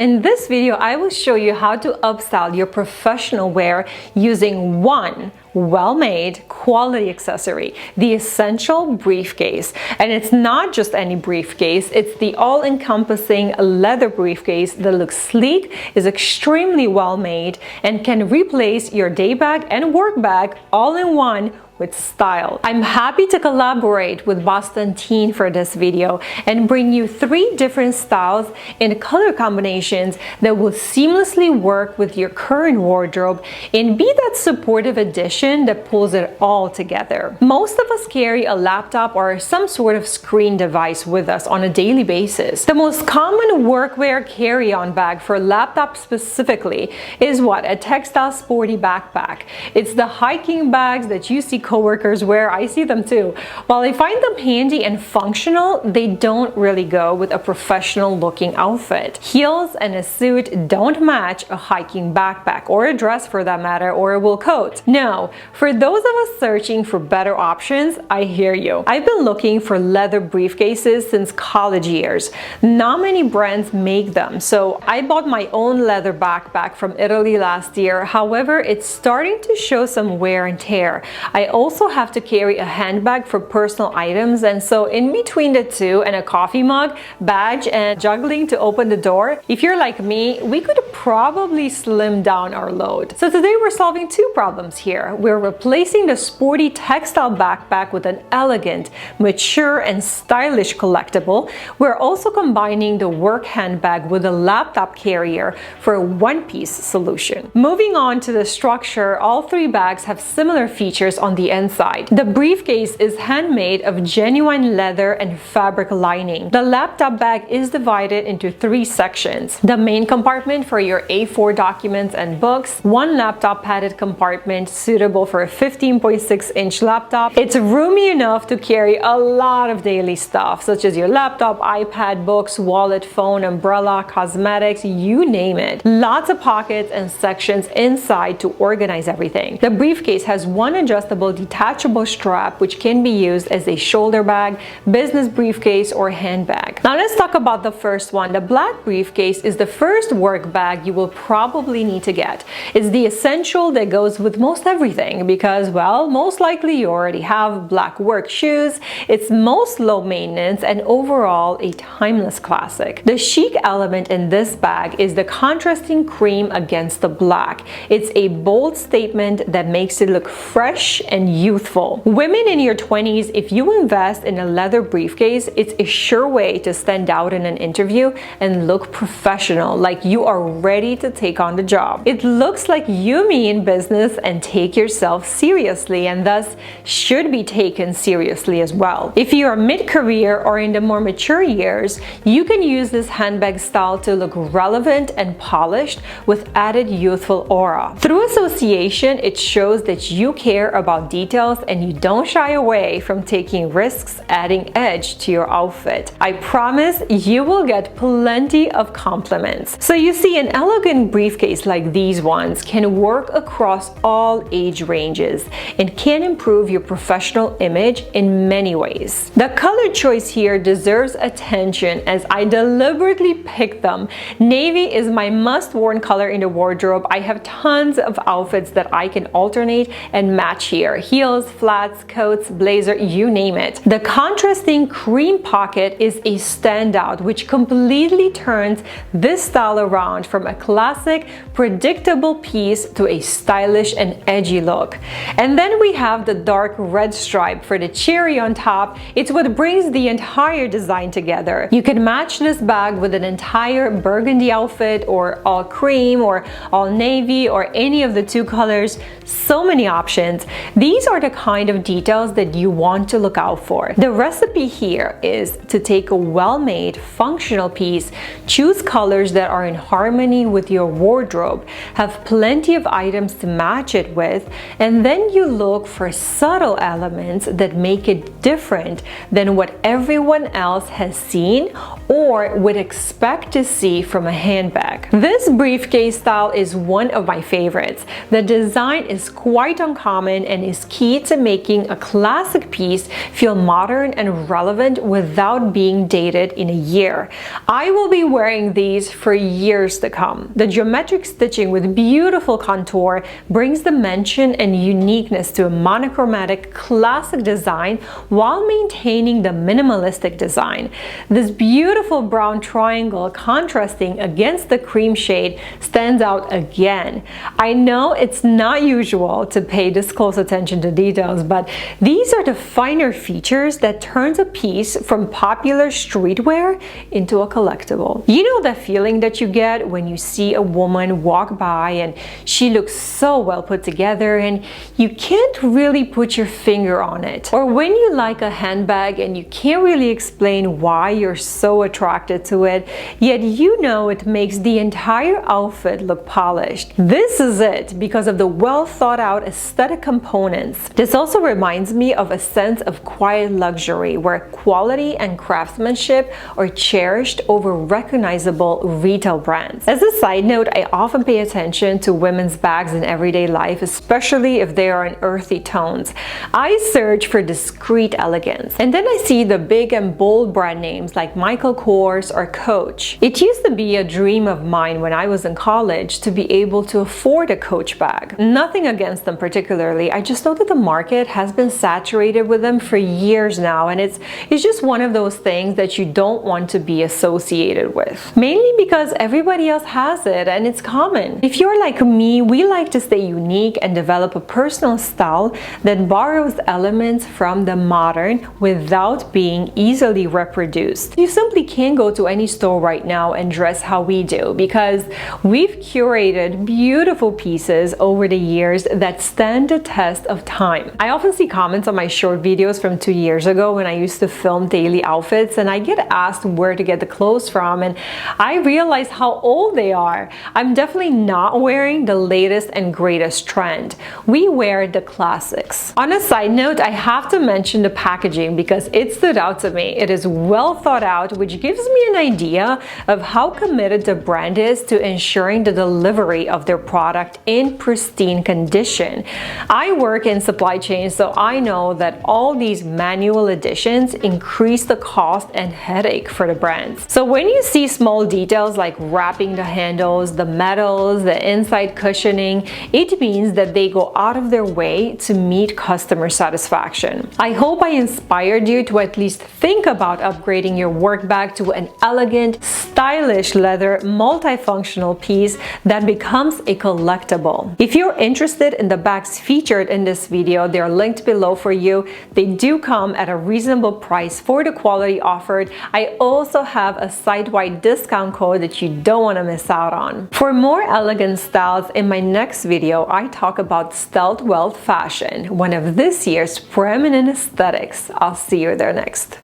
In this video, I will show you how to upstyle your professional wear using one well-made quality accessory, the essential briefcase. And it's not just any briefcase, it's the all-encompassing leather briefcase that looks sleek, is extremely well-made, and can replace your day bag and work bag all in one with style. I'm happy to collaborate with Bostanten for this video and bring you 3 different styles and color combinations that will seamlessly work with your current wardrobe and be that supportive addition that pulls it all together. Most of us carry a laptop or some sort of screen device with us on a daily basis. The most common workwear carry-on bag for laptops specifically is what? A textile sporty backpack. It's the hiking bags that you see coworkers wear. I see them too. While I find them handy and functional, they don't really go with a professional looking outfit. Heels and a suit don't match a hiking backpack, or a dress for that matter, or a wool coat. No, for those of us searching for better options, I hear you. I've been looking for leather briefcases since college years. Not many brands make them, so I bought my own leather backpack from Italy last year. However, it's starting to show some wear and tear. I also have to carry a handbag for personal items, and so in between the two and a coffee mug, badge, and juggling to open the door, if you're like me, we could probably slim down our load. So today we're solving 2 problems here. We're replacing the sporty textile backpack with an elegant, mature, and stylish collectible. We're also combining the work handbag with a laptop carrier for a one-piece solution. Moving on to the structure, all 3 bags have similar features on the inside. The briefcase is handmade of genuine leather and fabric lining. The laptop bag is divided into 3 sections. The main compartment for your A4 documents and books, 1 laptop padded compartment suitable for a 15.6-inch laptop. It's roomy enough to carry a lot of daily stuff, such as your laptop, iPad, books, wallet, phone, umbrella, cosmetics, you name it. Lots of pockets and sections inside to organize everything. The briefcase has 1 adjustable detachable strap which can be used as a shoulder bag, business briefcase, or handbag. Now let's talk about the first one. The black briefcase is the first work bag you will probably need to get. It's the essential that goes with most everything because, well, most likely you already have black work shoes. It's most low maintenance and overall a timeless classic. The chic element in this bag is the contrasting cream against the black. It's a bold statement that makes it look fresh and youthful. Women in your 20s, if you invest in a leather briefcase, it's a sure way to stand out in an interview and look professional, like you are ready to take on the job. It looks like you mean business and take yourself seriously, and thus should be taken seriously as well. If you are mid-career or in the more mature years, you can use this handbag style to look relevant and polished with added youthful aura. Through association, it shows that you care about details and you don't shy away from taking risks, adding edge to your outfit. I promise you will get plenty of compliments. So you see, an elegant briefcase like these ones can work across all age ranges and can improve your professional image in many ways. The color choice here deserves attention as I deliberately picked them. Navy is my must-worn color in the wardrobe. I have tons of outfits that I can alternate and match here. Heels, flats, coats, blazer, you name it. The contrasting cream pocket is a standout which completely turns this style around from a classic, predictable piece to a stylish and edgy look. And then we have the dark red stripe for the cherry on top. It's what brings the entire design together. You can match this bag with an entire burgundy outfit, or all cream, or all navy, or any of the 2 colors. So many options. These are the kind of details that you want to look out for. The recipe here is to take a well-made, functional piece, choose colors that are in harmony with your wardrobe, have plenty of items to match it with, and then you look for subtle elements that make it different than what everyone else has seen or would expect to see from a handbag. This briefcase style is one of my favorites. The design is quite uncommon and is is key to making a classic piece feel modern and relevant without being dated in a year. I will be wearing these for years to come. The geometric stitching with beautiful contour brings dimension and uniqueness to a monochromatic classic design while maintaining the minimalistic design. This beautiful brown triangle contrasting against the cream shade stands out again. I know it's not usual to pay this close attention to details, but these are the finer features that turns a piece from popular streetwear into a collectible. You know that feeling that you get when you see a woman walk by and she looks so well put together and you can't really put your finger on it? Or when you like a handbag and you can't really explain why you're so attracted to it, yet you know it makes the entire outfit look polished. This is it because of the well thought out aesthetic components. This also reminds me of a sense of quiet luxury where quality and craftsmanship are cherished over recognizable retail brands. As a side note, I often pay attention to women's bags in everyday life, especially if they are in earthy tones. I search for discreet elegance, and then I see the big and bold brand names like Michael Kors or Coach. It used to be a dream of mine when I was in college to be able to afford a Coach bag. Nothing against them particularly, I just know that the market has been saturated with them for years now, and it's just one of those things that you don't want to be associated with. Mainly because everybody else has it and it's common. If you're like me, we like to stay unique and develop a personal style that borrows elements from the modern without being easily reproduced. You simply can't go to any store right now and dress how we do because we've curated beautiful pieces over the years that stand the test of time. I often see comments on my short videos from 2 years ago when I used to film daily outfits, and I get asked where to get the clothes from, and I realize how old they are. I'm definitely not wearing the latest and greatest trend. We wear the classics. On a side note, I have to mention the packaging because it stood out to me. It is well thought out, which gives me an idea of how committed the brand is to ensuring the delivery of their product in pristine condition. I work in supply chain, so I know that all these manual additions increase the cost and headache for the brands. So when you see small details like wrapping the handles, the metals, the inside cushioning, it means that they go out of their way to meet customer satisfaction. I hope I inspired you to at least think about upgrading your work bag to an elegant, stylish leather multifunctional piece that becomes a collectible. If you're interested in the bags featured in this video, they're linked below for you. They do come at a reasonable price for the quality offered. I also have a site-wide discount code that you don't want to miss out on. For more elegant styles, in my next video, I talk about stealth wealth fashion, one of this year's preeminent aesthetics. I'll see you there next.